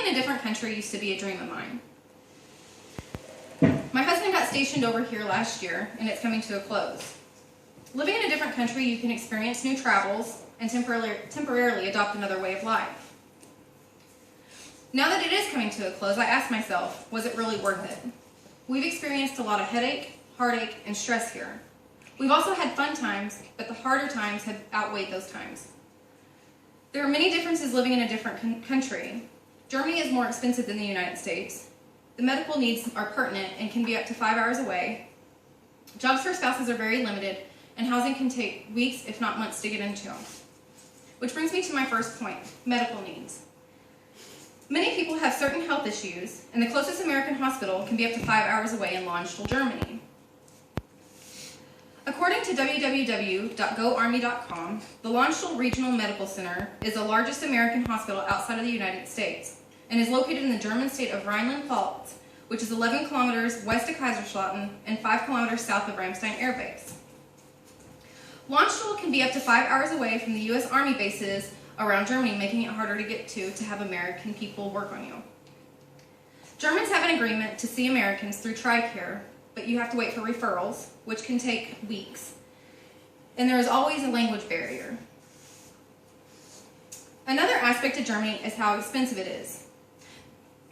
in a different country used to be a dream of mine. My husband got stationed over here last year, and it's coming to a close. Living in a different country, you can experience new travels and temporarily adopt another way of life. Now that it is coming to a close, I ask myself, was it really worth it? We've experienced a lot of headache, heartache, and stress here. We've also had fun times, but the harder times have outweighed those times. There are many differences living in a different country. Germany is more expensive than the United States. The medical needs are pertinent and can be up to 5 hours away. Jobs for spouses are very limited, and housing can take weeks, if not months, to get into. Which brings me to my first point, medical needs. Many people have certain health issues, and the closest American hospital can be up to 5 hours away in Landstuhl, Germany. According to www.goarmy.com, the Landstuhl Regional Medical Center is the largest American hospital outside of the United States and is located in the German state of Rhineland-Pfalz, which is 11 kilometers west of Kaiserslautern and 5 kilometers south of Ramstein Air Base. Landstuhl can be up to 5 hours away from the U.S. Army bases around Germany, making it harder to get to have American people work on you. Germans have an agreement to see Americans through TRICARE, but you have to wait for referrals, which can take weeks. And there is always a language barrier. Another aspect of Germany is how expensive it is.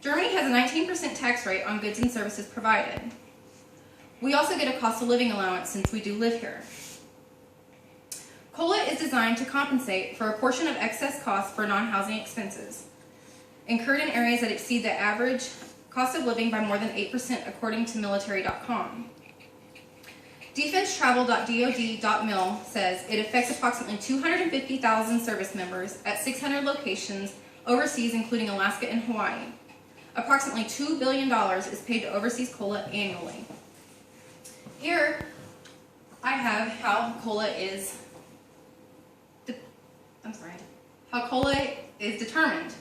Germany has a 19% tax rate on goods and services provided. We also get a cost of living allowance since we do live here. COLA is designed to compensate for a portion of excess costs for non-housing expenses incurred in areas that exceed the average cost of living by more than 8% according to military.com. DefenseTravel.dod.mil says it affects approximately 250,000 service members at 600 locations overseas, including Alaska and Hawaii. Approximately $2 billion is paid to overseas COLA annually. Here I have how COLA is determined.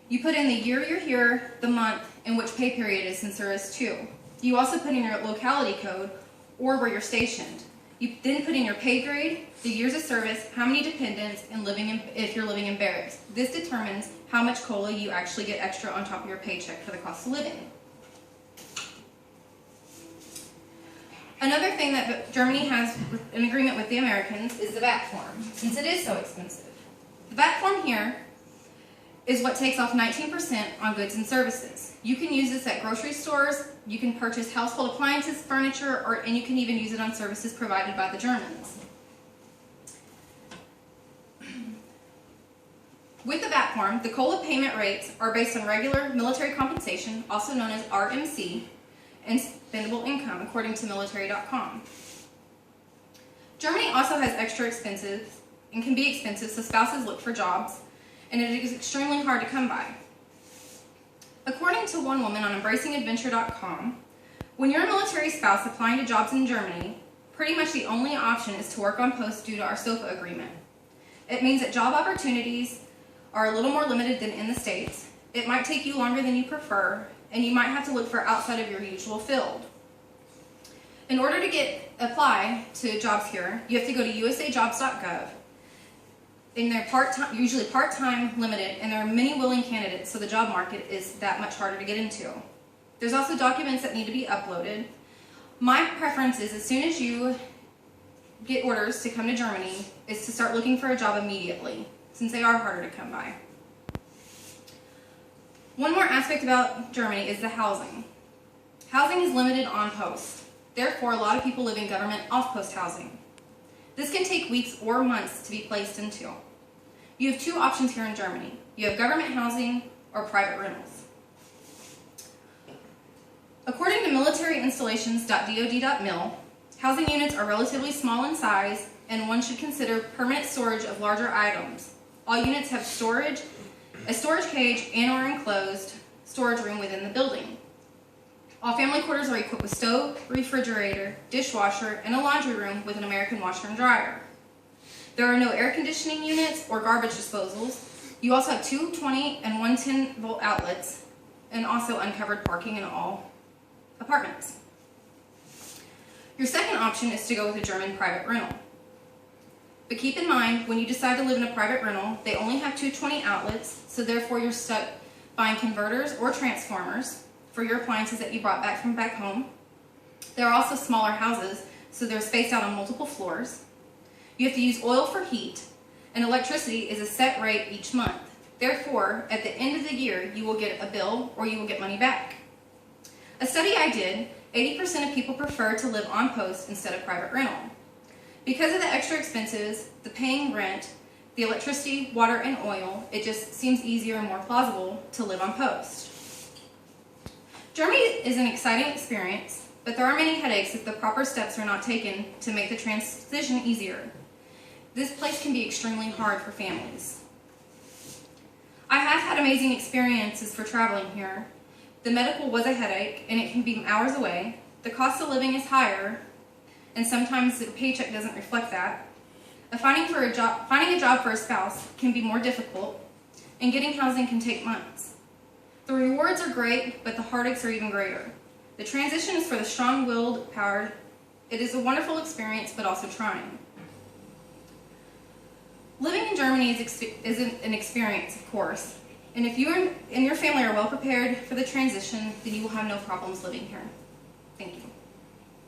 You put in the year you're here, the month, and which pay period is, since there is two. You also put in your locality code or where you're stationed. You then put in your pay grade, the years of service, how many dependents, and if you're living in barracks. This determines how much COLA you actually get extra on top of your paycheck for the cost of living. Another thing that Germany has an agreement with the Americans is the VAT form, since it is so expensive. The VAT form here is what takes off 19% on goods and services. You can use this at grocery stores, you can purchase household appliances, furniture, and you can even use it on services provided by the Germans. With the VAT form, the COLA payment rates are based on regular military compensation, also known as RMC, and spendable income, according to military.com. Germany also has extra expenses and can be expensive, so spouses look for jobs, and it is extremely hard to come by. According to one woman on embracingadventure.com, when you're a military spouse applying to jobs in Germany, pretty much the only option is to work on post due to our SOFA agreement. It means that job opportunities are a little more limited than in the States. It might take you longer than you prefer, and you might have to look for outside of your usual field. In order to apply to jobs here, you have to go to usajobs.gov. And they're usually part-time, limited, and there are many willing candidates, so the job market is that much harder to get into. There's also documents that need to be uploaded. My preference is, as soon as you get orders to come to Germany, is to start looking for a job immediately, since they are harder to come by. One more aspect about Germany is the housing. Housing is limited on post. Therefore, a lot of people live in government off-post housing. This can take weeks or months to be placed into. You have two options here in Germany. You have government housing or private rentals. According to militaryinstallations.dod.mil, housing units are relatively small in size, and one should consider permanent storage of larger items. All units have storage, a storage cage, and/or enclosed storage room within the building. All family quarters are equipped with stove, refrigerator, dishwasher, and a laundry room with an American washer and dryer. There are no air conditioning units or garbage disposals. You also have two 20 and 110-volt outlets, and also uncovered parking in all apartments. Your second option is to go with a German private rental. But keep in mind, when you decide to live in a private rental, they only have 220 outlets, so therefore you're stuck buying converters or transformers for your appliances that you brought back from back home. There are also smaller houses, so they're spaced out on multiple floors. You have to use oil for heat, and electricity is a set rate each month. Therefore, at the end of the year, you will get a bill or you will get money back. A study I did, 80% of people prefer to live on post instead of private rental. Because of the extra expenses, the paying rent, the electricity, water, and oil, it just seems easier and more plausible to live on post. Germany is an exciting experience, but there are many headaches if the proper steps are not taken to make the transition easier. This place can be extremely hard for families. I have had amazing experiences for traveling here. The medical was a headache, and it can be hours away. The cost of living is higher, and sometimes the paycheck doesn't reflect that. Finding a job for a spouse can be more difficult, and getting housing can take months. The rewards are great, but the heartaches are even greater. The transition is for the strong-willed, powered. It is a wonderful experience, but also trying. Living in Germany is an experience, of course, and if you and your family are well prepared for the transition, then you will have no problems living here.